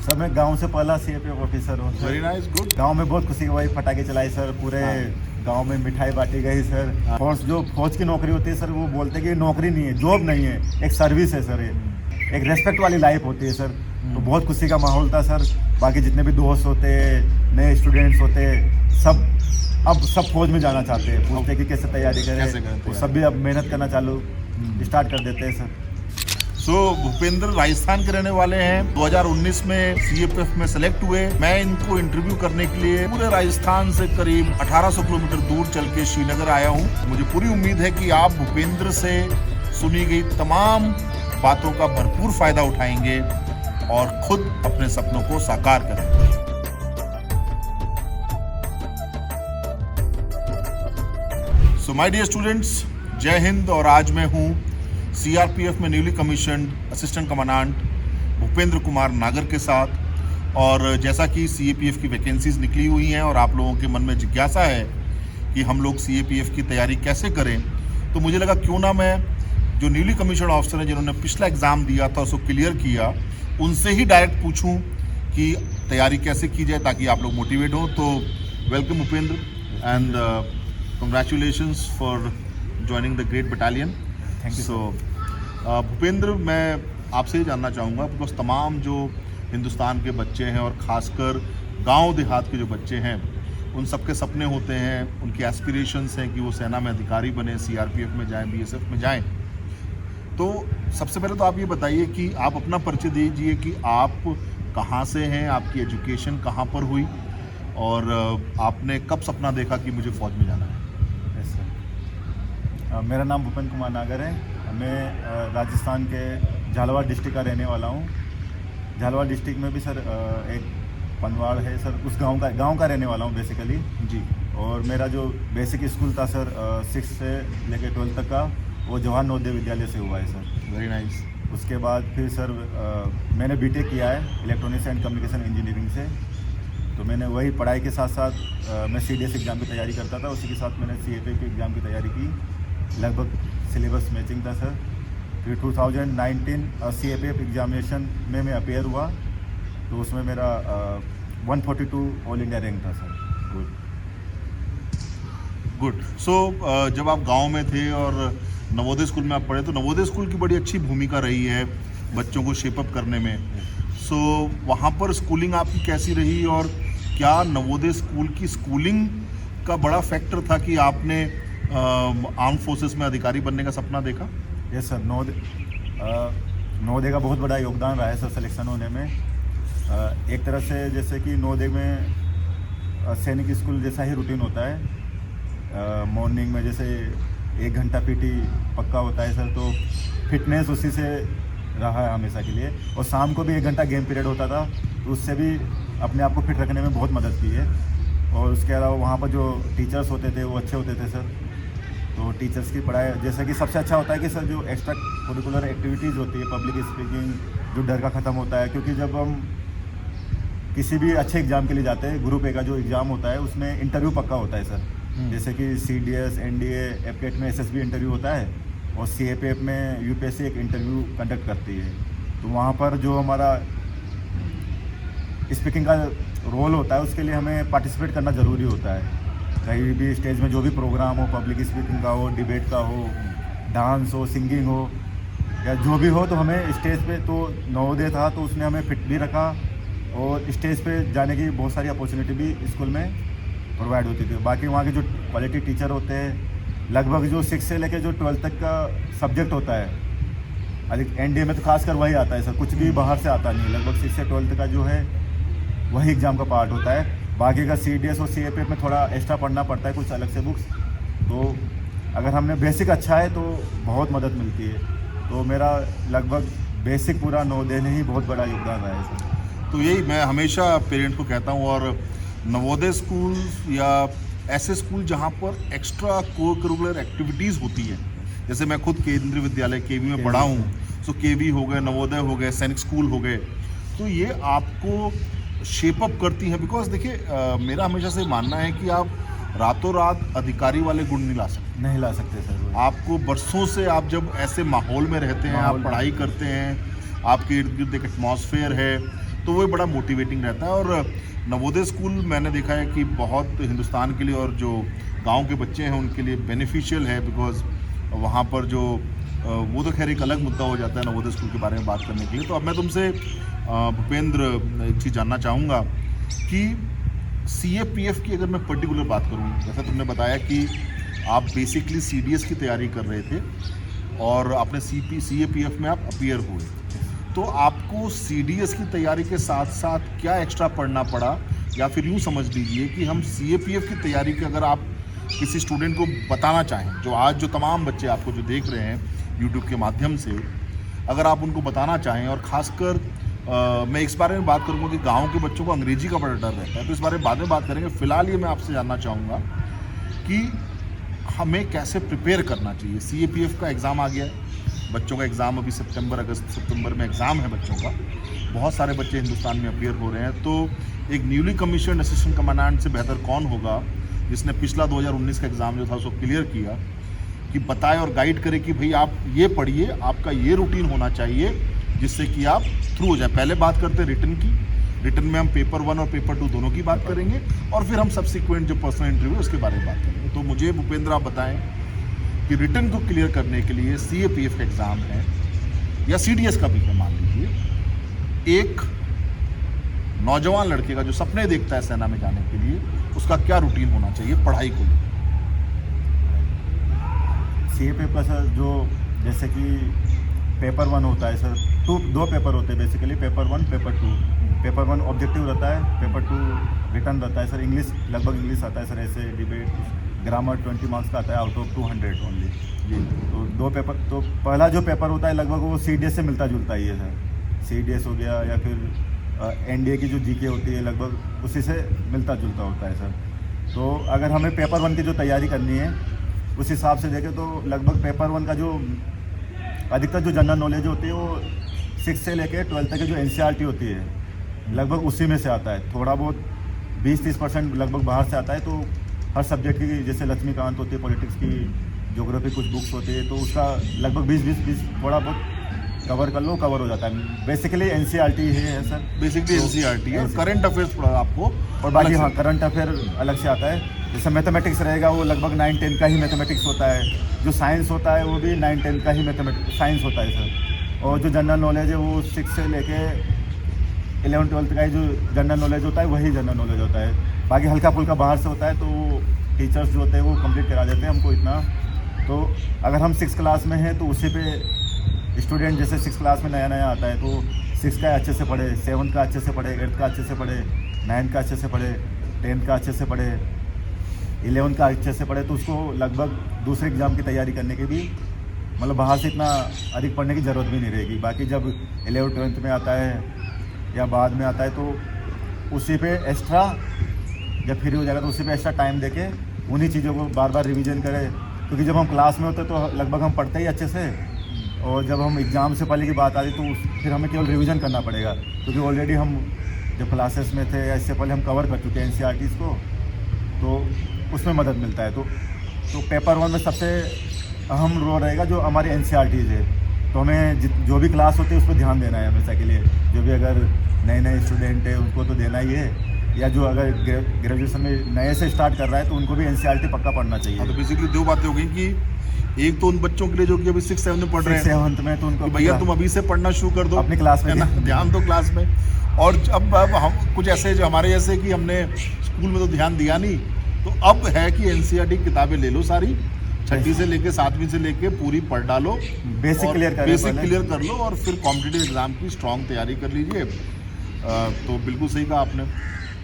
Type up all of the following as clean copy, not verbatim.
Sir मैं गांव से पहला सीएपीएफ ऑफिसर हूँ। Very nice, good. गांव में बहुत खुशी हुई, पटाखे चलाए सर, पूरे गांव में मिठाई बांटी गई सर। फौज की नौकरी होती है सर, वो बोलते हैं कि नौकरी नहीं है, जॉब नहीं है, एक सर्विस है सर, ये एक रेस्पेक्ट वाली लाइफ होती है सर। तो बहुत खुशी का माहौल था सर। बाकी जितने भी दोस्त होते, नए स्टूडेंट्स होते, सब फौज में जाना चाहते हैं, पूछते कि कैसे तैयारी करें, तो सब भी अब मेहनत करना चालू स्टार्ट कर देते हैं सर। सो भूपेंद्र राजस्थान के रहने वाले हैं, 2019 में सीएपीएफ में सेलेक्ट हुए। मैं इनको इंटरव्यू करने के लिए पूरे राजस्थान से करीब 1800 किलोमीटर दूर चल के श्रीनगर आया हूँ। मुझे पूरी उम्मीद है कि आप भूपेंद्र से सुनी गई तमाम बातों का भरपूर फायदा उठाएंगे और खुद अपने सपनों को साकार करेंगे। सो माय डियर स्टूडेंट्स, जय हिंद। और आज मैं हूँ सीआरपीएफ में newly commissioned assistant commandant Bhupendra Kumar नागर के साथ। और जैसा कि सीएपीएफ की वैकेंसीज निकली हुई हैं और आप लोगों के मन में जिज्ञासा है कि हम लोग सीएपीएफ की तैयारी कैसे करें, तो मुझे लगा क्यों ना मैं जो न्यूली कमीशन्ड ऑफिसर हैं जिन्होंने पिछला एग्ज़ाम दिया था उसको क्लियर किया, उनसे ही डायरेक्ट पूछूं कि तैयारी कैसे की जाए ताकि आप लोग मोटिवेट हों। तो welcome Bhupendra and congratulations for joining the great battalion. Thank you. So Bhupendra, मैं आपसे ये जानना चाहूँगा बिकॉज तमाम जो हिंदुस्तान के बच्चे हैं और ख़ासकर गांव देहात के जो बच्चे हैं, उन सबके सपने होते हैं, उनकी एस्पिरेशंस हैं कि वो सेना में अधिकारी बने, सीआरपीएफ में जाएं, बीएसएफ में जाएं। तो सबसे पहले तो आप ये बताइए कि आप अपना परिचय दीजिए कि आप कहाँ से हैं, आपकी एजुकेशन कहाँ पर हुई और आपने कब सपना देखा कि मुझे फ़ौज में जाना है। यस सर, मेरा नाम भूपेंद्र कुमार नागर है। मैं राजस्थान के झालावाड़ डिस्ट्रिक्ट का रहने वाला हूँ। झालावाड़ डिस्ट्रिक्ट में भी सर एक पनवाड़ है सर, उस गांव का रहने वाला हूँ बेसिकली जी। और मेरा जो बेसिक स्कूल था सर 6 से लेकर 12 तक का, वो जवाहर नवोदय विद्यालय से हुआ है सर। Very nice. उसके बाद फिर सर मैंने बीटेक किया है इलेक्ट्रॉनिक्स एंड कम्युनिकेशन इंजीनियरिंग से। तो मैंने वही पढ़ाई के साथ साथ मैं सीडीएस एग्ज़ाम की तैयारी करता था, उसी के साथ मैंने सीएपीएफ के एग्ज़ाम की तैयारी की। लगभग सिलेबस मैचिंग था सर। फिर 2019 सीएपीएफ एग्जामिनेशन में मैं अपेयर हुआ, तो उसमें मेरा 142 ऑल इंडिया रैंक था सर। गुड। सो जब आप गांव में थे और नवोदय स्कूल में आप पढ़े, तो नवोदय स्कूल की बड़ी अच्छी भूमिका रही है बच्चों को शेपअप करने में। सो वहाँ पर स्कूलिंग आपकी कैसी रही और क्या नवोदय स्कूल की स्कूलिंग का बड़ा फैक्टर था कि आपने आर्म फोर्सेस में अधिकारी बनने का सपना देखा? यस सर, नवोदय का बहुत बड़ा योगदान रहा है सर सिलेक्शन होने में। एक तरह से जैसे कि नवोदय में सैनिक स्कूल जैसा ही रूटीन होता है। मॉर्निंग में जैसे 1 घंटा पीटी पक्का होता है सर, तो फिटनेस उसी से रहा है हमेशा के लिए। और शाम को भी 1 घंटा गेम पीरियड होता था, तो उससे भी अपने आप को फिट रखने में बहुत मदद की है। और उसके अलावा वहाँ पर जो टीचर्स होते थे वो अच्छे होते थे सर। तो टीचर्स की पढ़ाई जैसे कि सबसे अच्छा होता है कि सर जो एक्स्ट्रा करिकुलर एक्टिविटीज़ होती है, पब्लिक स्पीकिंग, जो डर का ख़त्म होता है। क्योंकि जब हम किसी भी अच्छे एग्ज़ाम के लिए जाते हैं, ग्रुप ए का जो एग्ज़ाम होता है उसमें इंटरव्यू पक्का होता है सर। जैसे कि सीडीएस, एनडीए, एफकेट में एसएसबी इंटरव्यू होता है और सीएपीएफ में यूपीएससी एक इंटरव्यू कंडक्ट करती है। तो वहाँ पर जो हमारा स्पीकिंग का रोल होता है उसके लिए हमें पार्टिसिपेट करना ज़रूरी होता है। कहीं भी स्टेज में जो भी प्रोग्राम हो, पब्लिक स्पीकिंग का हो, डिबेट का हो, डांस हो, सिंगिंग हो या जो भी हो, तो हमें स्टेज पे, तो नवोदय था तो उसने हमें फिट भी रखा और स्टेज पे जाने की बहुत सारी अपॉर्चुनिटी भी स्कूल में प्रोवाइड होती थी। बाकी वहाँ के जो क्वालिटी टीचर होते हैं, लगभग जो 6 से लेकर जो 12 तक का सब्जेक्ट होता है, अधिक एनडीए में तो खासकर वही आता है सर, कुछ भी बाहर से आता नहीं है। लगभग 6 से 12 का जो है वही एग्ज़ाम का पार्ट होता है। बाकी का सीडीएस और सीएपीएफ में थोड़ा एक्स्ट्रा पढ़ना पड़ता है, कुछ अलग से बुक्स। तो अगर हमने बेसिक अच्छा है तो बहुत मदद मिलती है। तो मेरा लगभग बेसिक पूरा नवोदय ने ही बहुत बड़ा योगदान रहा है सर। तो यही मैं हमेशा पेरेंट को कहता हूँ। और नवोदय स्कूल या ऐसे स्कूल जहाँ पर एक्स्ट्रा को करिकुलर एक्टिविटीज़ होती है, जैसे मैं खुद केंद्रीय विद्यालय केवी में पढ़ा हूँ, सो केवी हो गए, नवोदय हो गए, सैनिक स्कूल हो गए, तो ये आपको शेपअप करती हैं। बिकॉज देखिए मेरा हमेशा से मानना है कि आप रातों रात अधिकारी वाले गुण नहीं ला सकते सर। आपको बरसों से, आप जब ऐसे माहौल में रहते हैं, आप पढ़ाई करते हैं, आपके इर्द गिर्द एक एटमॉस्फेयर है, तो वो बड़ा मोटिवेटिंग रहता है। और नवोदय स्कूल मैंने देखा है कि बहुत हिंदुस्तान के लिए और जो गांव के बच्चे हैं उनके लिए बेनिफिशियल है, बिकॉज वहाँ पर जो वो तो खैर एक अलग मुद्दा हो जाता है नवोदय स्कूल के बारे में बात करने के लिए। तो अब मैं तुमसे भूपेंद्र एक चीज़ जानना चाहूँगा कि CAPF की अगर मैं पर्टिकुलर बात करूँ, जैसा तुमने बताया कि आप बेसिकली CDS की तैयारी कर रहे थे और अपने CAPF में आप अपीयर हुए, तो आपको CDS की तैयारी के साथ साथ क्या एक्स्ट्रा पढ़ना पड़ा, या फिर यूँ समझ लीजिए कि हम CAPF की तैयारी के अगर आप किसी स्टूडेंट को बताना चाहें, जो आज जो तमाम बच्चे आपको जो देख रहे हैं YouTube के माध्यम से, अगर आप उनको बताना चाहें, और ख़ासकर मैं इस बारे में बात करूँगा कि गांव के बच्चों को अंग्रेजी का बड़ा डर रहता है, तो इस बारे में बाद में बात करेंगे। फ़िलहाल ये मैं आपसे जानना चाहूँगा कि हमें कैसे प्रिपेयर करना चाहिए। CAPF का एग्ज़ाम आ गया है, बच्चों का एग्ज़ाम अभी अगस्त सितंबर में एग्ज़ाम है बच्चों का, बहुत सारे बच्चे हिंदुस्तान में अपीयर हो रहे हैं। तो एक न्यूली कमीशन असिस्टेंट कमांडेंट से बेहतर कौन होगा जिसने पिछला 2019 का एग्ज़ाम जो था उसको क्लियर किया, कि बताए और गाइड करे कि भाई आप ये पढ़िए, आपका ये रूटीन होना चाहिए जिससे कि आप थ्रू हो जाए। पहले बात करते हैं रिटन की। रिटन में हम पेपर 1 और पेपर 2 दोनों की बात करेंगे, और फिर हम सब्सिक्वेंट जो पर्सनल इंटरव्यू उसके बारे में बात करेंगे। तो मुझे भूपेंद्र आप बताएं कि रिटन को क्लियर करने के लिए CAPF का एग्ज़ाम है या CDS का भी है, मान लीजिए, एक नौजवान लड़के का जो सपने देखता है सेना में जाने के लिए, उसका क्या रूटीन होना चाहिए पढ़ाई को लेकर? CAPF का सर जो जैसे कि पेपर 1 होता है सर, दो पेपर होते हैं basically, paper 1 paper 2। Paper 1 objective रहता है, पेपर 2 रिटर्न रहता है सर। इंग्लिश लगभग इंग्लिश आता है सर, ऐसे डिबेट ग्रामर 20 मार्क्स का आता है आउट ऑफ 200 ओनली जी। तो दो पेपर, तो पहला जो पेपर होता है लगभग वो CDS से मिलता जुलता ही है सर। CDS हो गया, या फिर NDA की जो GK होती है लगभग उसी से मिलता जुलता होता है सर। तो अगर हमें पेपर 1 की जो तैयारी करनी है उस हिसाब से देखें तो लगभग पेपर 1 का जो अधिकतर जो जनरल नॉलेज होती है वो 6 से लेकर 12 तक की जो NCERT होती है लगभग उसी में से आता है। थोड़ा बहुत 20-30% लगभग बाहर से आता है। तो हर सब्जेक्ट की, जैसे लक्ष्मीकांत होती है पॉलिटिक्स की, ज्योग्राफी कुछ बुक्स होती है, तो उसका लगभग 20 थोड़ा बहुत कवर कर लो, कवर हो जाता है। बेसिकली NCERT है सर, बेसिकली NCERT है, करंट अफेयर्स थोड़ा आपको, और बाकी हाँ करंट अफेयर अलग से आता है। जैसे मैथमेटिक्स रहेगा वो लगभग 9-10 का ही मैथमेटिक्स होता है। जो साइंस होता है वो भी 9-10 का ही साइंस होता है सर। और जो जनरल नॉलेज है वो 6 से लेके 11-12 का ही जो जनरल नॉलेज होता है वही जनरल नॉलेज होता है। बाकी हल्का फुल्का बाहर से होता है, तो टीचर्स जो होते हैं वो कंप्लीट करा देते हैं हमको इतना। तो अगर हम 6 क्लास में हैं तो उसी पे स्टूडेंट, जैसे 6 क्लास में नया नया आता है तो 6 का अच्छे से पढ़े, 7 का अच्छे से पढ़े, 8 का अच्छे से पढ़े, 9 का अच्छे से पढ़े, 10 का अच्छे से पढ़े, 11 का अच्छे से पढ़े, तो उसको लगभग दूसरे एग्ज़ाम की तैयारी करने के भी मतलब बाहर से इतना अधिक पढ़ने की ज़रूरत भी नहीं रहेगी। बाकी जब 11th-12th में आता है या बाद में आता है तो उसी पे एक्स्ट्रा जब फ्री हो जाएगा तो उसी पे एक्स्ट्रा टाइम देके उन्हीं चीज़ों को बार बार रिवीजन करें। क्योंकि जब हम क्लास में होते तो लगभग हम पढ़ते ही अच्छे से, और जब हम एग्ज़ाम से पहले की बात आती तो फिर हमें केवल रिवीजन करना पड़ेगा, क्योंकि ऑलरेडी हम जब क्लासेस में थे या इससे पहले हम कवर कर चुके हैं NCERTs को, तो उसमें मदद मिलता है। तो पेपर 1 में सबसे अहम रोल रहेगा जो हमारी NCERTs है। तो हमें जो भी क्लास होती है उस पर ध्यान देना है हमेशा के लिए। जो भी अगर नए स्टूडेंट है उनको तो देना ही है, या जो अगर ग्रेजुएशन में नए से स्टार्ट कर रहा है तो उनको भी NCERT पक्का पढ़ना चाहिए। तो बेसिकली 2 बातें हो गई कि एक तो उन बच्चों के लिए जो कि अभी 6-7 में पढ़ रहे हैं, 7th में, तो उनको भैया तुम अभी से पढ़ना शुरू कर दो अपनी क्लास में, ध्यान दो क्लास में। और अब हम कुछ ऐसे जो हमारे जैसे कि हमने स्कूल में तो ध्यान दिया नहीं, तो अब है कि NCERT की किताबें ले लो सारी, 6वीं से लेके 7वीं से लेके पूरी पढ़ डालो, बेसिक क्लियर कर लो, और फिर कॉम्पिटिटिव एग्जाम की स्ट्रॉन्ग तैयारी कर लीजिए। तो बिल्कुल सही कहा आपने।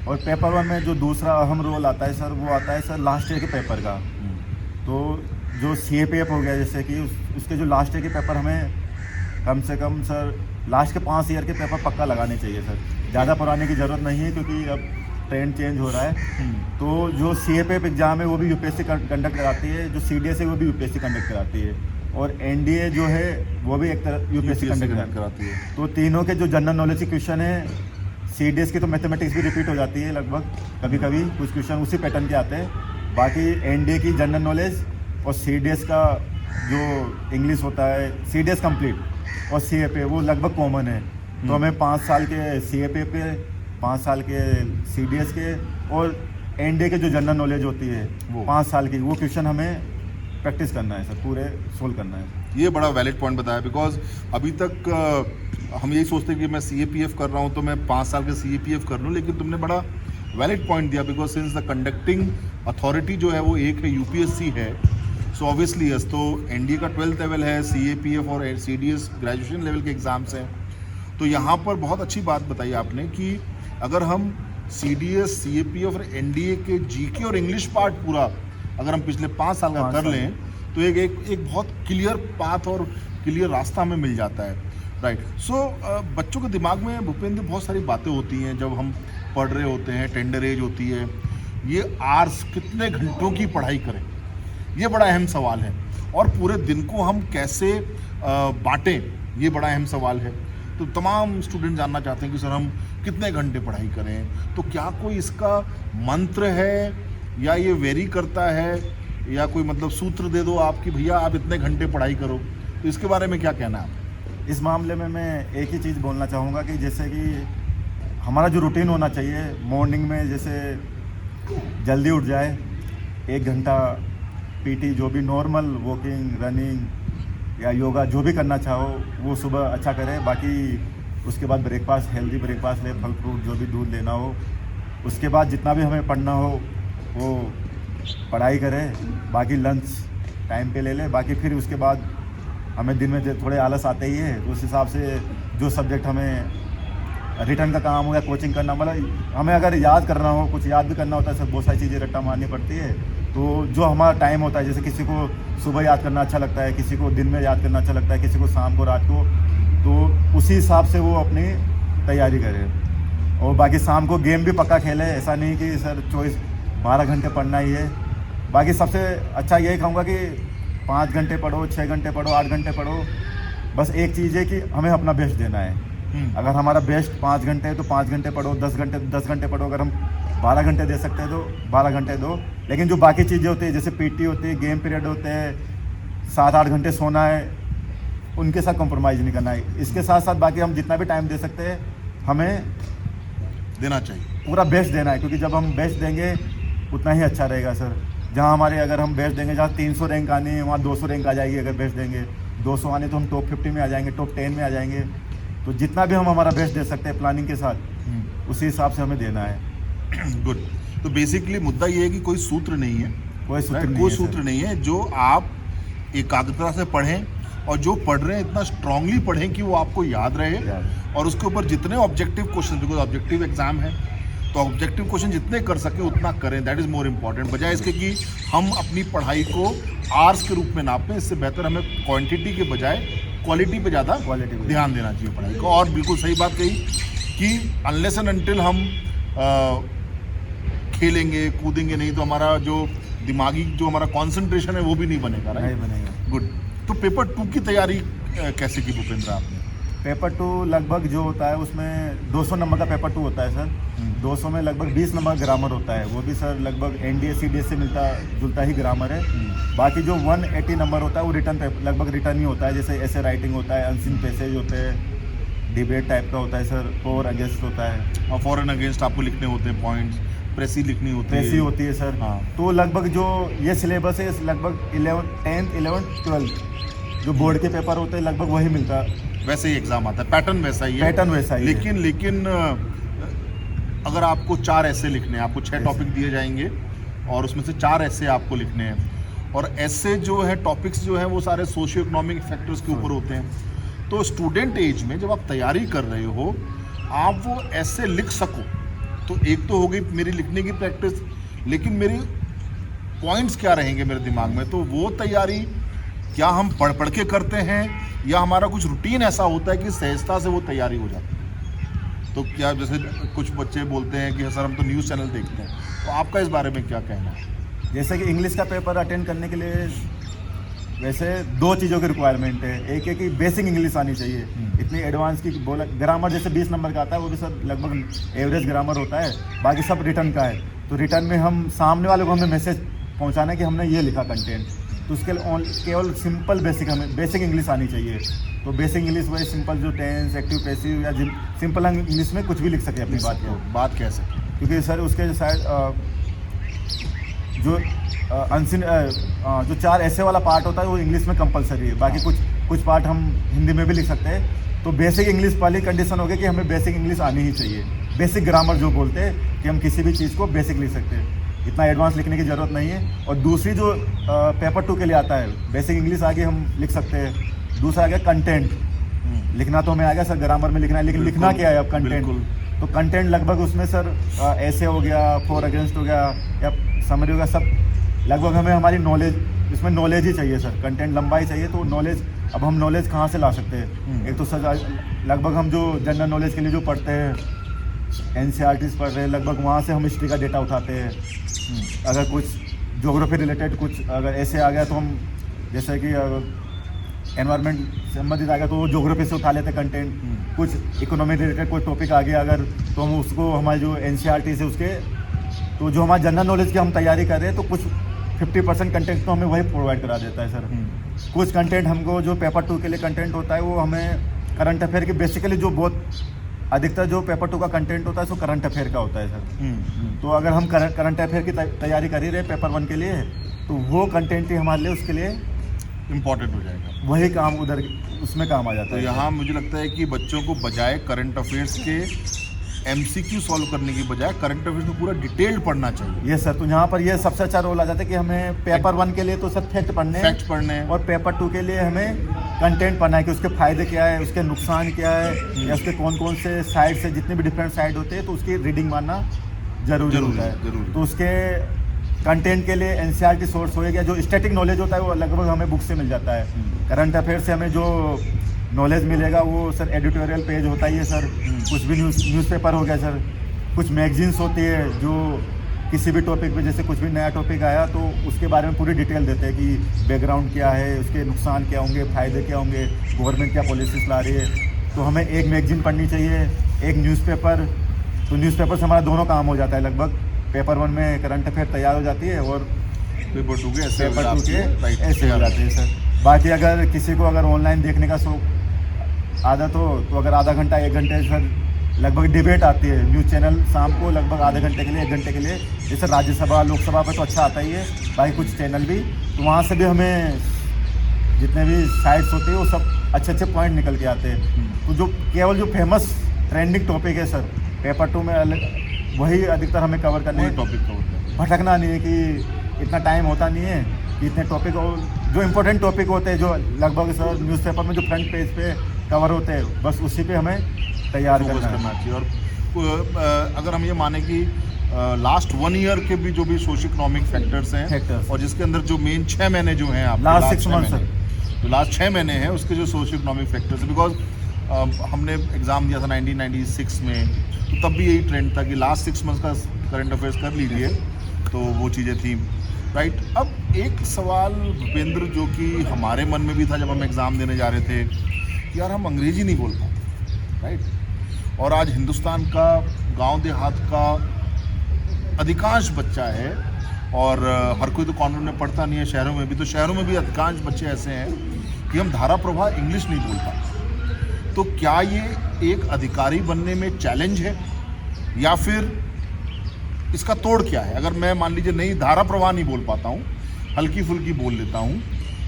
और पेपर 1 में जो दूसरा अहम रोल आता है सर, वो आता है सर लास्ट ईयर के पेपर का। तो जो CAPF हो गया, जैसे कि उसके जो लास्ट ईयर के पेपर हमें कम से कम सर लास्ट के 5 ईयर के पेपर पक्का लगाने चाहिए सर। ज़्यादा पुराने की ज़रूरत नहीं है, क्योंकि अब ट्रेंड चेंज हो रहा है। तो जो CAPF एग्ज़ाम है वो भी UPSC कंडक्ट कराती है, जो CDS है वो भी UPSC कंडक्ट कराती है, और NDA जो है वो भी एक तरह UPSC कंडक्ट कराती है। तो तीनों के जो जनरल नॉलेज के क्वेश्चन है, CDS की तो मैथमेटिक्स भी रिपीट हो जाती है लगभग, कभी कभी कुछ क्वेश्चन उसी पैटर्न के आते हैं। बाकी NDA की जनरल नॉलेज और CDS का जो इंग्लिश होता है, CDS कंप्लीट और CAPF वो लगभग कॉमन है। तो हमें 5 साल के CAPF के, 5 साल के CDS के और NDA के जो जनरल नॉलेज होती है वो। 5 साल की, वो क्वेश्चन हमें प्रैक्टिस करना है सर, पूरे सोल्व करना है। ये बड़ा वैलिड पॉइंट बताया, बिकॉज अभी तक हम यही सोचते हैं कि मैं CAPF कर रहा हूँ तो मैं 5 साल के CAPF कर लूँ, लेकिन तुमने बड़ा वैलिड पॉइंट दिया, because since the conducting authority जो है वो एक है, UPSC है, सो ऑब्वियसली यस, तो NDA का 12th लेवल है, CAPF और CDS ग्रेजुएशन लेवल के एग्ज़ाम्स हैं। तो यहाँ पर बहुत अच्छी बात बताई आपने कि अगर हम CDS, CAPF और NDA के GK और इंग्लिश पार्ट पूरा अगर हम पिछले 5 साल का 5 कर साल। लें तो एक बहुत क्लियर पाथ और क्लियर रास्ता हमें मिल जाता है, राइट। सो बच्चों के दिमाग में भूपेंद्र बहुत सारी बातें होती हैं जब हम पढ़ रहे होते हैं, टेंडर एज होती है, ये आवर्स कितने घंटों की पढ़ाई करें, ये बड़ा अहम सवाल है, और पूरे दिन को हम कैसे बांटें, ये बड़ा अहम सवाल है। तो तमाम स्टूडेंट जानना चाहते हैं कि सर हम कितने घंटे पढ़ाई करें, तो क्या कोई इसका मंत्र है या ये वेरी करता है, या कोई मतलब सूत्र दे दो आप कि भैया आप इतने घंटे पढ़ाई करो, तो इसके बारे में क्या कहना है आप? इस मामले में मैं एक ही चीज़ बोलना चाहूँगा कि जैसे कि हमारा जो रूटीन होना चाहिए, मॉर्निंग में जैसे जल्दी उठ जाए, 1 घंटा PT जो भी नॉर्मल वॉकिंग, रनिंग या योगा जो भी करना चाहो वो सुबह अच्छा करें। बाकी उसके बाद ब्रेकफास्ट, हेल्दी ब्रेकफास्ट ले, फल फ्रूट जो भी दूध लेना हो, उसके बाद जितना भी हमें पढ़ना हो वो पढ़ाई करें। बाकी लंच टाइम पे ले लें। बाकी फिर उसके बाद हमें दिन में थोड़े आलस आते ही है, तो उस हिसाब से जो सब्जेक्ट हमें रिटर्न का काम हो या कोचिंग करना, मतलब हमें अगर याद करना हो, कुछ याद भी करना होता है सर, बहुत सारी चीज़ें रट्टा मारनी पड़ती है। तो जो हमारा टाइम होता है, जैसे किसी को सुबह याद करना अच्छा लगता है, किसी को दिन में याद करना अच्छा लगता है, किसी को शाम को, रात को, तो उसी हिसाब से वो अपनी तैयारी करे। और बाकी शाम को गेम भी पक्का खेले, ऐसा नहीं कि सर 12 घंटे पढ़ना ही है। बाकी सबसे अच्छा यही कहूँगा कि 5 घंटे पढ़ो, 6 घंटे पढ़ो, 8 घंटे पढ़ो, बस एक चीज़ है कि हमें अपना बेस्ट देना है। अगर हमारा बेस्ट 5 घंटे है तो 5 घंटे पढ़ो, 10 घंटे पढ़ो। अगर हम 12 घंटे दे सकते हैं तो 12 घंटे दो। लेकिन जो बाकी चीज़ें होती है, जैसे PT होती है, गेम पीरियड होते हैं, 7-8 घंटे सोना है, उनके साथ कॉम्प्रोमाइज़ नहीं करना है। इसके साथ साथ बाकी हम जितना भी टाइम दे सकते हैं हमें देना चाहिए, पूरा बेस्ट देना है, क्योंकि जब हम बेस्ट देंगे उतना ही अच्छा रहेगा सर। जहाँ हमारे अगर हम बेस्ट देंगे, जहाँ 300 रैंक आनी है वहाँ 200 रैंक आ जाएगी। अगर बेस्ट देंगे 200 आने तो हम टॉप 50 में आ जाएंगे, टॉप 10 में आ जाएंगे। तो जितना भी हम हमारा बेस्ट दे सकते हैं प्लानिंग के साथ, उसी हिसाब से हमें देना है। गुड। तो बेसिकली मुद्दा ये है कि कोई सूत्र नहीं है, कोई सूत्र right? नहीं कोई है सूत्र सर। नहीं है। जो आप एकाग्रता से पढ़ें और जो पढ़ रहे हैं इतना स्ट्रांगली पढ़ें कि वो आपको याद रहे, और उसके ऊपर जितने objective question, because objective exam है तो ऑब्जेक्टिव क्वेश्चन जितने कर सके उतना करें, दैट इज़ मोर इम्पॉर्टेंट, बजाय इसके कि हम अपनी पढ़ाई को आवर्स के रूप में नापें। इससे बेहतर हमें क्वांटिटी के बजाय क्वालिटी पे ज़्यादा ध्यान देना चाहिए पढ़ाई को। और बिल्कुल सही बात कही कि अनलेस एंड अनटिल हम खेलेंगे कूदेंगे नहीं तो हमारा जो दिमागी जो हमारा कंसंट्रेशन है वो भी नहीं बनेगा, नहीं राइट? बनेगा। गुड। तो पेपर 2 की तैयारी कैसे की भूपेंद्र आपने? पेपर 2 लगभग जो होता है उसमें 200 नंबर का पेपर 2 होता है सर। 200 में लगभग 20 नंबर ग्रामर होता है, वो भी सर लगभग NDA CDS से मिलता जुलता ही ग्रामर है। बाकी जो 180 नंबर होता है वो रिटर्न पेपर, लगभग रिटर्न ही होता है। जैसे ऐसे राइटिंग होता है, अनसीन पैसेज होते हैं, डिबेट टाइप का होता है सर, फॉर अगेंस्ट होता है, और फॉर एंड अगेंस्ट आपको लिखने होते हैं पॉइंट्स, प्रेसी लिखनी होती है, प्रेसी होती है सर। हाँ। तो लगभग जो ये सिलेबस है लगभग 10th 11th 12th जो बोर्ड के पेपर होते हैं लगभग वही मिलता है, वैसे ही एग्जाम आता है, पैटर्न वैसा ही है, पैटर्न वैसा ही है। लेकिन अगर आपको 4 ऐसे लिखने हैं, आपको 6 टॉपिक दिए जाएंगे और उसमें से 4 ऐसे आपको लिखने हैं, और ऐसे जो है टॉपिक्स जो है वो सारे सोशियो इकोनॉमिक फैक्टर्स के ऊपर होते हैं। तो स्टूडेंट एज में जब आप तैयारी कर रहे हो, आप वो ऐसे लिख सको, तो एक तो हो गई मेरी लिखने की प्रैक्टिस, लेकिन मेरी पॉइंट्स क्या रहेंगे मेरे दिमाग में, तो वो तैयारी क्या हम पढ़ पढ़ के करते हैं या हमारा कुछ रूटीन ऐसा होता है कि सहजता से वो तैयारी हो जाती है? तो क्या जैसे कुछ बच्चे बोलते हैं कि सर हम तो न्यूज़ चैनल देखते हैं, तो आपका इस बारे में क्या कहना है? जैसे कि इंग्लिश का पेपर अटेंड करने के लिए वैसे 2 चीज़ों की रिक्वायरमेंट है। एक है कि बेसिक इंग्लिश आनी चाहिए, इतनी एडवांस की बोला। ग्रामर जैसे 20 नंबर का आता है वो भी सब लगभग एवरेज ग्रामर होता है, बाकी सब रिटर्न का है। तो रिटर्न में हम सामने वाले को हमें मैसेज पहुंचाना है कि हमने ये लिखा कंटेंट, तो उसके लिए केवल सिंपल बेसिक हमें बेसिक इंग्लिश आनी चाहिए। तो बेसिक इंग्लिश वही सिंपल जो टेंस, एक्टिव, पैसिव या सिंपल इंग्लिश में कुछ भी लिख सके अपनी बात को, बात कह सके। क्योंकि सर उसके शायद जो अनसिन जो 4 ऐसे वाला पार्ट होता है वो इंग्लिश में कंपलसरी है, बाकी कुछ पार्ट हम हिंदी में भी लिख सकते हैं। तो बेसिक इंग्लिश वाली कंडीशन हो गई कि हमें बेसिक इंग्लिश आनी ही चाहिए, बेसिक ग्रामर जो बोलते हैं कि हम किसी भी चीज़ को बेसिक लिख सकते हैं, इतना एडवांस लिखने की ज़रूरत नहीं है। और दूसरी जो पेपर 2 के लिए आता है, बेसिक इंग्लिश आगे हम लिख सकते हैं। दूसरा आ गया कंटेंट, लिखना तो हमें आ गया सर, ग्रामर में लिखना है, लेकिन लिखना क्या है अब कंटेंट। तो कंटेंट लगभग उसमें सर ऐसे हो गया, फॉर अगेंस्ट हो गया या समरी हो गया, सब लगभग हमें हमारी नॉलेज, इसमें नॉलेज ही चाहिए सर, कंटेंट लंबा ही चाहिए। तो नॉलेज, अब हम नॉलेज कहाँ से ला सकते हैं? एक तो सर लगभग हम जो जनरल नॉलेज के लिए जो पढ़ते हैं, NCERTs पढ़ रहे हैं, लगभग वहाँ से हम हिस्ट्री का डेटा उठाते हैं। अगर कुछ ज्योग्राफी रिलेटेड कुछ अगर ऐसे आ गया तो हम, जैसे कि एनवायरनमेंट संबंधित आ गया तो वो ज्योग्राफी से उठा लेते कंटेंट। कुछ इकोनॉमी रिलेटेड कोई टॉपिक आ गया अगर, तो हम उसको हमारे जो NCERT से उसके, तो जो हमारे जनरल नॉलेज की हम तैयारी कर रहे हैं तो कुछ 50% कंटेंट तो हमें वही प्रोवाइड करा देता है सर। कुछ कंटेंट हमको जो पेपर 2 के लिए कंटेंट होता है वो हमें करंट अफेयर की, बेसिकली जो बहुत अधिकतर जो पेपर 2 का कंटेंट होता है सो करंट अफेयर का होता है सर। तो अगर हम करंट अफेयर की तैयारी कर ही रहे पेपर 1 के लिए, तो वो कंटेंट ही हमारे लिए उसके लिए इम्पोर्टेंट हो जाएगा, वही काम उधर उसमें काम आ जाता तो है। यहाँ मुझे लगता है कि बच्चों को बजाय करंट अफेयर्स के MCQ सॉल्व करने की बजाय करंट अफेयर्स में पूरा डिटेल पढ़ना चाहिए। ये सर, तो यहाँ पर ये सबसे अच्छा रोल आ जाता है कि हमें पेपर 1 के लिए तो सब फैक्ट पढ़ने हैं, और पेपर 2 के लिए हमें कंटेंट पढ़ना है कि उसके फायदे क्या है, उसके नुकसान क्या है, या उसके कौन कौन से साइड से, जितने भी डिफरेंट साइड होते हैं तो उसकी रीडिंग मानना जरूरी होता है। तो उसके कंटेंट के लिए NCERT सोर्स हो गया, जो स्टैटिक नॉलेज होता है वो लगभग हमें बुक से मिल जाता है। करंट अफेयर से हमें जो नॉलेज मिलेगा वो सर एडिटोरियल पेज होता ही है सर, कुछ भी न्यूज़पेपर हो गया सर, कुछ मैगजीन्स होती है जो किसी भी टॉपिक पे, जैसे कुछ भी नया टॉपिक आया तो उसके बारे में पूरी डिटेल देते हैं कि बैकग्राउंड क्या है, उसके नुकसान क्या होंगे, फ़ायदे क्या होंगे, गवर्नमेंट क्या पॉलिसीज ला रही है। तो हमें एक मैगजीन पढ़नी चाहिए, एक न्यूज़पेपर, तो न्यूज़पेपर से हमारा दोनों काम हो जाता है लगभग। पेपर 1 में करंट अफेयर तैयार हो जाती है और पेपर 2 के ऐसे पेपर 2 के ऐसे हो जाते हैं सर। बाकी अगर किसी को अगर ऑनलाइन देखने का शौक आदत हो तो अगर आधा घंटा 1 घंटे सर लगभग डिबेट आती है न्यूज़ चैनल शाम को, लगभग आधे घंटे के लिए 1 घंटे के लिए, जैसे राज्यसभा लोकसभा पर तो अच्छा आता ही है, बाकी कुछ चैनल भी, तो वहाँ से भी हमें जितने भी साइट्स होते हैं वो सब अच्छे अच्छे पॉइंट निकल के आते हैं। तो जो केवल जो फेमस ट्रेंडिंग टॉपिक है सर पेपर 2 में अलग, वही अधिकतर हमें कवर करने हैं। टॉपिक कवर करना, भटकना नहीं है कि इतना टाइम होता नहीं है कि इतने टॉपिक, और जो इम्पोर्टेंट टॉपिक होते हैं जो लगभग सर न्यूज़पेपर में जो फ्रंट पेज पे कवर होते हैं बस उसी पे हमें तैयार करना चाहिए। और अगर हम ये माने कि लास्ट 1 ईयर के भी जो भी सोशो इकोनॉमिक फैक्टर्स हैं और जिसके अंदर जो मेन 6 महीने जो हैं आप लास्ट 6 मंथ सर, तो लास्ट 6 महीने हैं उसके जो सोशो इकोनॉमिक फैक्टर्स हैं, बिकॉज हमने एग्ज़ाम दिया था 1996 में, तो तब भी यही ट्रेंड था कि लास्ट 6 मंथ का करंट अफेयर्स कर लीजिए, तो वो चीज़ें थी, राइट। अब एक सवाल भूपेंद्र जो कि हमारे मन में भी था जब हम एग्ज़ाम देने जा रहे थे कि यार हम अंग्रेज़ी नहीं बोल पाते, राइट। और आज हिंदुस्तान का गांव देहात का अधिकांश बच्चा है, और हर कोई तो कॉन्वेंट में पढ़ता नहीं है, शहरों में भी, तो शहरों में भी अधिकांश बच्चे ऐसे हैं कि हम धारा प्रवाह इंग्लिश नहीं बोल पाते। तो क्या ये एक अधिकारी बनने में चैलेंज है या फिर इसका तोड़ क्या है? अगर मैं मान लीजिए नहीं धारा प्रवाह नहीं बोल पाता हूँ, हल्की फुल्की बोल लेता हूँ,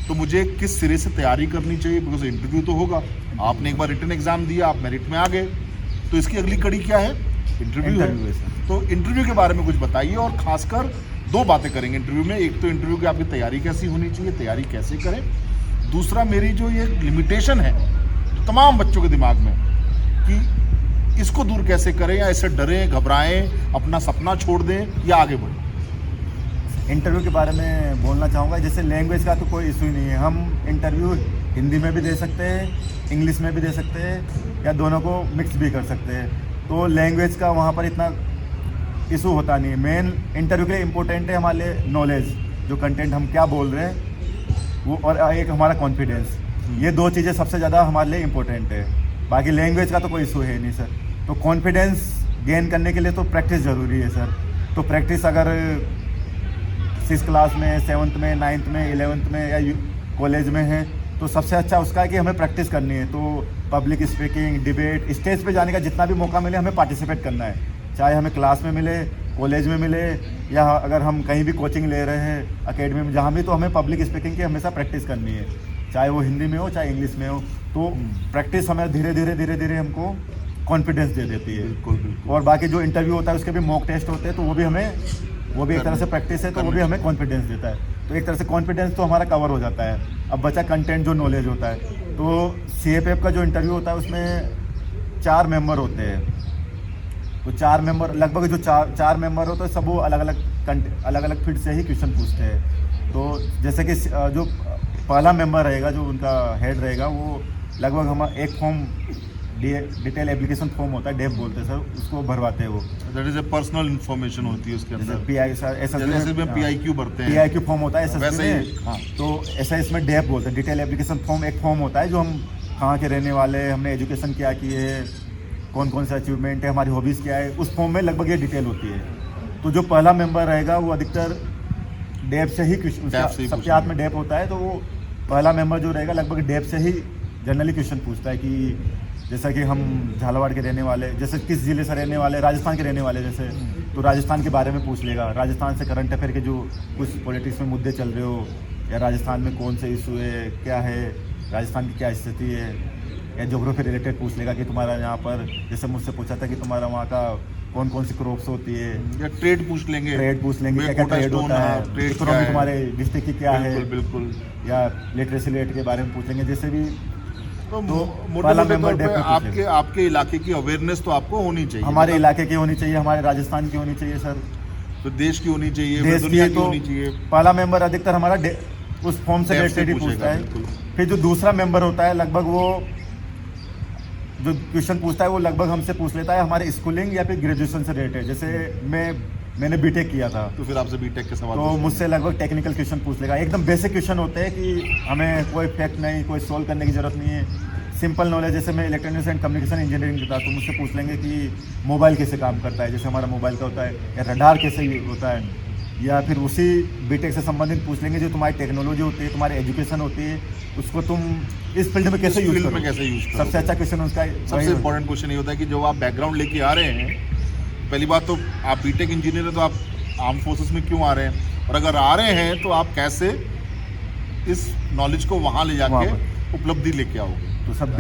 तो मुझे किस सिरे से तैयारी करनी चाहिए? बिकॉज इंटरव्यू तो होगा, आपने एक बार रिटन एग्जाम दिया, आप मेरिट में आ गए, तो इसकी अगली कड़ी क्या है? इंटरव्यू है। तो इंटरव्यू के बारे में कुछ बताइए, और खासकर 2 बातें करेंगे इंटरव्यू में। एक तो इंटरव्यू की आपकी तैयारी कैसी होनी चाहिए, तैयारी कैसे करें। दूसरा, मेरी जो ये लिमिटेशन है तो तमाम बच्चों के दिमाग में कि इसको दूर कैसे करें, या ऐसे डरें घबराएं, अपना सपना छोड़ दें या आगे बढ़ें। इंटरव्यू के बारे में बोलना चाहूँगा, जैसे लैंग्वेज का तो कोई इशू ही नहीं है, हम इंटरव्यू हिंदी में भी दे सकते हैं, इंग्लिश में भी दे सकते हैं, या दोनों को मिक्स भी कर सकते हैं। तो लैंग्वेज का वहाँ पर इतना इशू होता नहीं है। मेन इंटरव्यू के लिए इम्पोर्टेंट है हमारे लिए नॉलेज, जो कंटेंट हम क्या बोल रहे हैं वो, और एक हमारा कॉन्फिडेंस। ये 2 चीज़ें सबसे ज़्यादा हमारे लिए इम्पोर्टेंट है। बाकी लैंग्वेज का तो कोई इशू है नहीं सर। तो कॉन्फिडेंस गेन करने के लिए तो प्रैक्टिस ज़रूरी है सर। तो प्रैक्टिस अगर 6th क्लास में, 7th में, 9th में, 11th में या कॉलेज में है तो सबसे अच्छा उसका है कि हमें प्रैक्टिस करनी है। तो पब्लिक स्पीकिंग, डिबेट, स्टेज पे जाने का जितना भी मौका मिले हमें पार्टिसिपेट करना है, चाहे हमें क्लास में मिले, कॉलेज में मिले, या अगर हम कहीं भी कोचिंग ले रहे हैं अकेडमी में जहाँ भी, तो हमें पब्लिक स्पीकिंग की हमेशा प्रैक्टिस करनी है, चाहे वो हिंदी में हो चाहे इंग्लिश में हो। तो प्रैक्टिस हमें धीरे धीरे हमको कॉन्फिडेंस दे देती है। बिल्कुल बिल्कुल। और बाकी जो इंटरव्यू होता है उसके भी मॉक टेस्ट होते हैं, तो वो भी एक तरह से प्रैक्टिस है, तो वो भी हमें कॉन्फिडेंस देता है। तो एक तरह से कॉन्फिडेंस तो हमारा कवर हो जाता है। अब बचा कंटेंट, जो नॉलेज होता है। तो CAPF का जो इंटरव्यू होता है उसमें 4 मेंबर होते हैं। तो 4 मेंबर लगभग जो चार मेंबर होते हैं, सब वो अलग अलग फील्ड से ही क्वेश्चन पूछते हैं। तो जैसे कि जो पहला मेंबर रहेगा, जो उनका हेड रहेगा, वो लगभग हम एक फॉर्म, डिटेल एप्लीकेशन फॉर्म होता है, डेप बोलते हैं सर, उसको भरवाते हैं। वो that is a personal information होती है उसके अंदर। PI सर, जैसे में PIQ भरते हैं, PIQ फॉर्म होता है SSB वैसे ही, में। हाँ, तो ऐसा इसमें डेप बोलते हैं, डिटेल एप्लीकेशन फॉर्म। एक फॉर्म होता है जो हम कहाँ के रहने वाले, हमने एजुकेशन क्या की है, कौन कौन से अचीवमेंट है, हमारी हॉबीज़ क्या है, उस फॉर्म में लगभग ये डिटेल होती है। तो जो पहला मेंबर रहेगा वो अधिकतर डेप से ही सबके हाथ में डेप होता है, तो वो पहला मेंबर जो रहेगा लगभग डेप से ही जनरली क्वेश्चन पूछता है कि जैसा कि हम झालावाड़ के रहने वाले, जैसे किस ज़िले से रहने वाले, राजस्थान के रहने वाले जैसे, तो राजस्थान के बारे में पूछ लेगा। राजस्थान से करंट अफेयर के जो कुछ पॉलिटिक्स में मुद्दे चल रहे हो, या राजस्थान में कौन से इशू है, क्या है, राजस्थान की क्या स्थिति है, या ज्योग्राफी रिलेटेड पूछ लेगा कि तुम्हारा यहाँ पर, जैसे मुझसे पूछा था कि तुम्हारा वहाँ का कौन कौन सी क्रॉप्स होती है, या ट्रेड पूछ लेंगे, क्या क्या ट्रेड होता है, इकोनॉमी तुम्हारे डिस्ट्रिक्ट की क्या है, बिल्कुल, या लिटरेसी रेट के बारे में पूछेंगे। जैसे भी तो मोटे तौर पे आपके इलाके की अवेयरनेस तो आपको होनी चाहिए, हमारे इलाके की होनी चाहिए, हमारे राजस्थान की होनी चाहिए सर, तो देश की होनी चाहिए, देश दुनिया की तो होनी चाहिए। पहला मेंबर अधिकतर हमारा उस फॉर्म से रिलेटेड ही पूछता है। फिर जो दूसरा मेंबर होता है, लगभग वो जो क्वेश्चन पूछता है वो लगभग हमसे पूछ लेता है हमारे स्कूलिंग या फिर ग्रेजुएशन से रिलेटेड। जैसे मैंने बीटेक किया था, तो फिर आपसे बीटेक के सवाल, तो मुझसे लगभग टेक्निकल क्वेश्चन पूछ लेगा। एकदम बेसिक क्वेश्चन होते हैं कि हमें कोई फैक्ट नहीं, कोई सोल्व करने की ज़रूरत नहीं है, सिंपल नॉलेज। जैसे मैं इलेक्ट्रॉनिक्स एंड कम्युनिकेशन इंजीनियरिंग का था, तो मुझसे पूछ लेंगे कि मोबाइल कैसे काम करता है, जैसे हमारा मोबाइल का होता है, या रडार कैसे होता है, या फिर उसी बीटेक से संबंधित पूछ लेंगे जो तुम्हारी टेक्नोलॉजी होती है, तुम्हारी एजुकेशन होती है, उसको तुम इस फील्ड में कैसे यूज करो। सबसे अच्छा क्वेश्चन उसका, सबसे इंपॉर्टेंट क्वेश्चन ये होता है कि जो आप बैकग्राउंड लेके आ रहे हैं, पहली बात तो आप बीटेक इंजीनियर है, तो आप आर्म फोर्सेस में क्यों आ रहे हैं, और अगर आ रहे हैं तो आप कैसे इस नॉलेज को वहाँ ले जाके उपलब्धि लेके आओगे। तो सब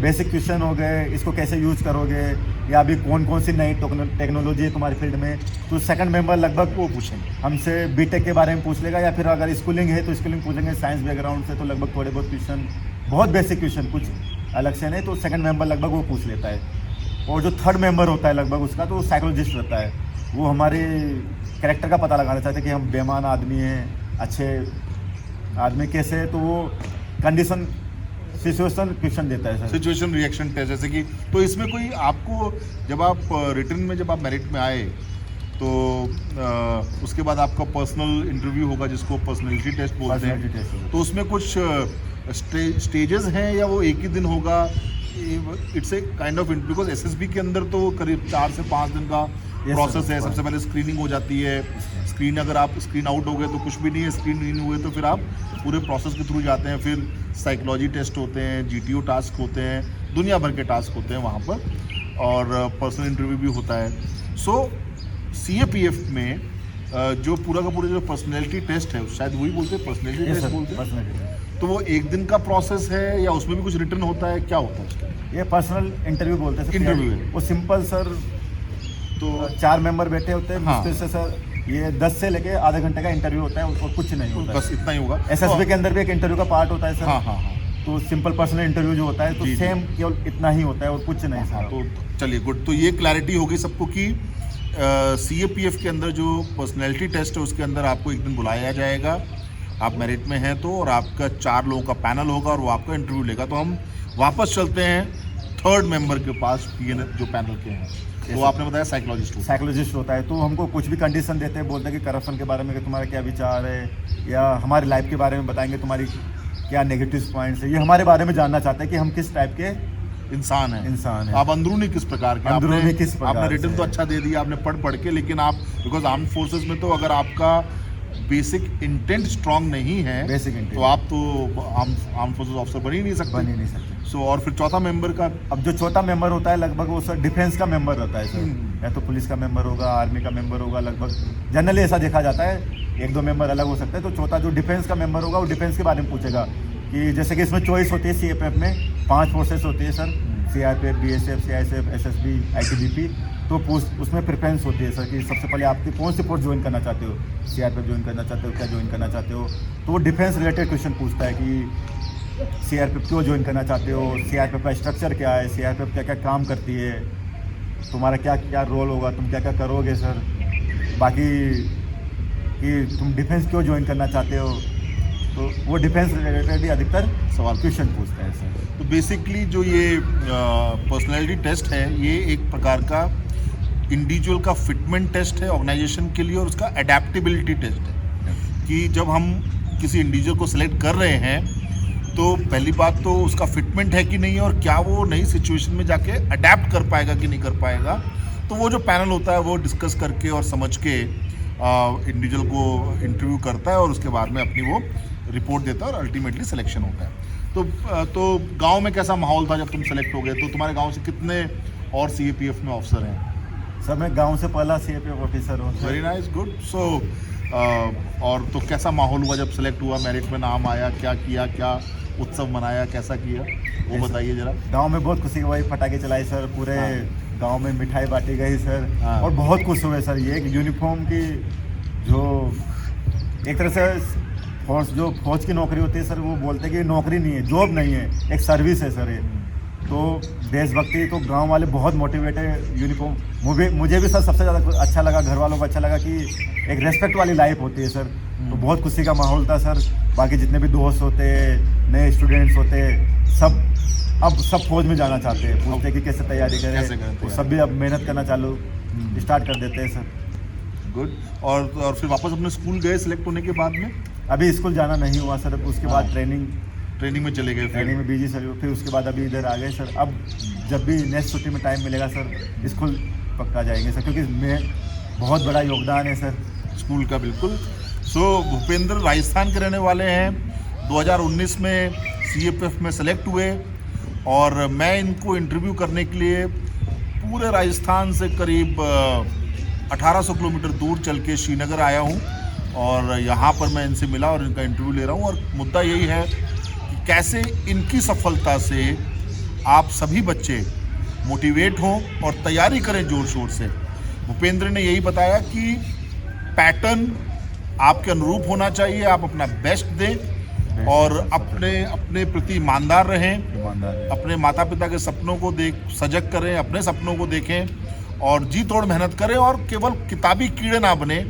बेसिक क्वेश्चन हो गए, इसको कैसे यूज करोगे, या अभी कौन कौन सी नई टेक्नोलॉजी है तुम्हारी फील्ड में। तो सेकंड मेंबर लगभग वो पूछेंगे हमसे, बीटेक के बारे में पूछ लेगा, या फिर अगर स्कूलिंग है तो स्कूलिंग पूछेंगे, साइंस बैकग्राउंड से तो लगभग थोड़े बहुत क्वेश्चन, बहुत बेसिक क्वेश्चन, कुछ अलग से नहीं, तो सेकंड मेंबर लगभग वो पूछ लेता है। और जो थर्ड मेंबर होता है लगभग उसका, तो साइकोलॉजिस्ट रहता है, वो हमारे कैरेक्टर का पता लगाना चाहते हैं कि हम बेईमान आदमी हैं, अच्छे आदमी कैसे है, तो वो कंडीशन सिचुएशन क्वेश्चन देता है सर, सिचुएशन रिएक्शन टेस्ट। जैसे कि तो इसमें कोई आपको, जब आप रिटर्न में जब आप मेरिट में आए, तो उसके बाद आपका पर्सनल इंटरव्यू होगा जिसको पर्सनैलिटी टेस्ट बोलते हैं, तो उसमें कुछ स्टेजेस हैं या वो एक ही दिन होगा? It's a kind of, because SSB के अंदर तो करीब 4 से 5 दिन का प्रोसेस है। सबसे पहले स्क्रीनिंग हो जाती है, अगर आप स्क्रीन आउट हो गए तो कुछ भी नहीं है, स्क्रीन इन हुए तो फिर आप पूरे प्रोसेस के थ्रू जाते हैं, फिर साइकोलॉजी टेस्ट होते हैं, GTO टास्क होते हैं, दुनिया भर के टास्क होते हैं वहाँ पर, और पर्सनल इंटरव्यू भी होता है। सो CAPF में जो पूरा का पूरा जो पर्सनैलिटी टेस्ट है, शायद वही बोलते हैं पर्सनैलिटी टेस्ट बोलते हैं, तो वो एक दिन का प्रोसेस है या उसमें भी कुछ रिटर्न होता है, क्या होता है उसका? ये पर्सनल इंटरव्यू बोलते हैं, इंटरव्यू है वो सिंपल सर। तो 4 मेंबर बैठे होते हैं, मुश्किल से सर ये 10 से लेके आधे घंटे का इंटरव्यू होता है, और कुछ नहीं होता, बस इतना ही होगा। SSB के अंदर भी एक इंटरव्यू का पार्ट होता है सर। हाँ। तो सिंपल पर्सनल इंटरव्यू जो होता है, तो सेम केवल इतना ही होता है और कुछ नहीं सर। तो चलिए गुड, तो ये क्लैरिटी होगी सबको कि CAPF के अंदर जो पर्सनैलिटी टेस्ट है उसके अंदर आपको एक दिन बुलाया जाएगा, आप मेरिट में हैं तो, और आपका 4 लोगों का पैनल होगा और वो आपका इंटरव्यू लेगा। तो हम वापस चलते हैं थर्ड मेंबर के पास, जो पैनल के हैं, वो आपने बताया साइकोलॉजिस्ट होता है। तो हमको कुछ भी कंडीशन देते हैं, बोलते हैं कि करप्शन के बारे में कि तुम्हारा क्या विचार है, या हमारी लाइफ के बारे में बताएंगे तुम्हारी क्या नेगेटिव पॉइंट्स है, ये हमारे बारे में जानना चाहते हैं कि हम किस टाइप के इंसान है। आप अंदरूनी किस प्रकार के, आपने रिटर्न तो अच्छा दे दिया आपने पढ़ के, लेकिन आप बिकॉज आर्म फोर्सेस में तो अगर आपका बेसिक इंटेंट स्ट्रांग नहीं है, Basic intent. तो आप तो आर्म फोर्सेस ऑफिसर बन ही नहीं सकते। बन ही नहीं सकते। सो और फिर चौथा मेंबर का अब जो चौथा मेंबर होता है लगभग वो सर डिफेंस का मेंबर रहता है सर, या तो पुलिस का मेंबर होगा, आर्मी का मेंबर होगा, लगभग जनरली ऐसा देखा जाता है, एक दो मेंबर अलग हो सकते हैं। तो चौथा जो डिफेंस का मेंबर होगा वो डिफेंस के बारे में पूछेगा कि जैसे कि इसमें चॉइस होती है सीएपीएफ में 5 फोर्सेस होती है sir, CRPF, BSF, CISF, SSB, ITBP. तो उसमें प्रेफरेंस होती है सर कि सबसे पहले आपकी कौन सी फोर्स ज्वाइन करना चाहते हो, सीआरपीएफ ज्वाइन करना चाहते हो, क्या ज्वाइन करना चाहते हो। तो वो डिफेंस रिलेटेड क्वेश्चन पूछता है कि सीआरपीएफ क्यों ज्वाइन करना चाहते हो, सीआरपीएफ का स्ट्रक्चर क्या है, सीआरपीएफ क्या क्या काम करती है, तुम्हारा क्या क्या रोल होगा, तुम क्या क्या करोगे सर, बाकी कि तुम डिफेंस क्यों ज्वाइन करना चाहते हो। तो वो डिफेंस रिलेटेड ही अधिकतर सवाल क्वेश्चन पूछता है सर। तो बेसिकली जो ये पर्सनैलिटी टेस्ट है, ये एक प्रकार का इंडिविजुअल का फिटमेंट टेस्ट है ऑर्गेनाइजेशन के लिए, और उसका अडेप्टेबिलिटी टेस्ट है कि जब हम किसी इंडिविजुअल को सिलेक्ट कर रहे हैं तो पहली बात तो उसका फिटमेंट है कि नहीं है, और क्या वो नई सिचुएशन में जाके अडेप्ट कर पाएगा कि नहीं कर पाएगा। तो वो जो पैनल होता है वो डिस्कस करके और समझ के इंडिविजुअल को इंटरव्यू करता है, और उसके बाद में अपनी वो रिपोर्ट देता है और अल्टीमेटली सिलेक्शन होता है। तो गांव में कैसा माहौल था जब तुम सेलेक्ट हो गए? तो तुम्हारे गांव से कितने और सीएपीएफ में ऑफिसर हैं? सर मैं गांव से पहला सीएपीएफ ऑफिसर हूँ। Very nice, good. सो और तो कैसा माहौल हुआ जब सेलेक्ट हुआ, मेरिट में नाम आया, क्या किया, क्या उत्सव मनाया, कैसा किया, वो बताइए जरा। गांव में बहुत खुशी हुई, पटाखे चलाए सर, पूरे गांव में मिठाई बांटी गई सर, और बहुत खुश हुए सर। ये एक यूनिफॉर्म की जो एक तरह से फौज की नौकरी होती है सर, वो बोलते हैं कि नौकरी नहीं है, जॉब नहीं है, एक सर्विस है सर ये। तो देशभक्ति तो गांव वाले बहुत मोटिवेट है। यूनिफॉर्म मुझे भी सर सबसे ज़्यादा अच्छा लगा, घर वालों को अच्छा लगा कि एक रेस्पेक्ट वाली लाइफ होती है सर। तो बहुत खुशी का माहौल था सर। बाकी जितने भी दोस्त होते, नए स्टूडेंट्स होते, सब फौज में जाना चाहते हैं, पूछते हैं कि कैसे तैयारी करें, तो सब भी अब मेहनत करना चालू स्टार्ट कर देते हैं सर। गुड। और फिर वापस अपने स्कूल गए सिलेक्ट होने के बाद में? अभी स्कूल जाना नहीं हुआ सर, उसके बाद ट्रेनिंग में चले गए, ट्रेनिंग में बिजी सर, फिर उसके बाद अभी इधर आ गए सर। अब जब भी नेक्स्ट छुट्टी में टाइम मिलेगा सर स्कूल पक्का जाएंगे सर, क्योंकि इसमें बहुत बड़ा योगदान है सर स्कूल का। बिल्कुल। सो भूपेंद्र राजस्थान के रहने वाले हैं, 2019 में सीएपीएफ में सेलेक्ट हुए, और मैं इनको इंटरव्यू करने के लिए पूरे राजस्थान से करीब 1800 किलोमीटर दूर चल के श्रीनगर आया हूँ, और यहाँ पर मैं इनसे मिला और इनका इंटरव्यू ले रहा हूँ। और मुद्दा यही है कि कैसे इनकी सफलता से आप सभी बच्चे मोटिवेट हों और तैयारी करें ज़ोर शोर से। भूपेंद्र ने यही बताया कि पैटर्न आपके अनुरूप होना चाहिए, आप अपना बेस्ट दें और अपने प्रति ईमानदार रहें, अपने माता पिता के सपनों को सजग करें, अपने सपनों को देखें और जी तोड़ मेहनत करें, और केवल किताबी कीड़े ना बने।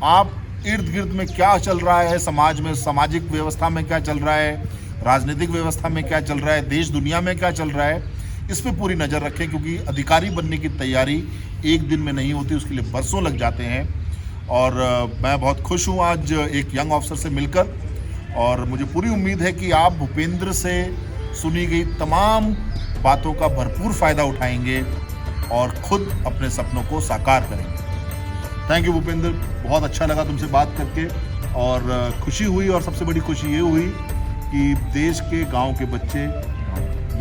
आप इर्द गिर्द में क्या चल रहा है, समाज में, सामाजिक व्यवस्था में क्या चल रहा है, राजनीतिक व्यवस्था में क्या चल रहा है, देश दुनिया में क्या चल रहा है, इस पर पूरी नज़र रखें, क्योंकि अधिकारी बनने की तैयारी एक दिन में नहीं होती, उसके लिए बरसों लग जाते हैं। और मैं बहुत खुश हूँ आज एक यंग ऑफिसर से मिलकर, और मुझे पूरी उम्मीद है कि आप भूपेंद्र से सुनी गई तमाम बातों का भरपूर फ़ायदा उठाएंगे और खुद अपने सपनों को साकार करेंगे। थैंक यू भूपेंद्र, बहुत अच्छा लगा तुमसे बात करके, और खुशी हुई, और सबसे बड़ी खुशी ये हुई कि देश के गांव के बच्चे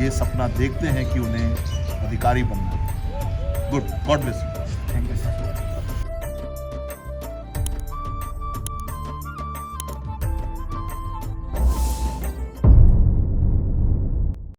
ये सपना देखते हैं कि उन्हें अधिकारी बनना। Good, God bless you.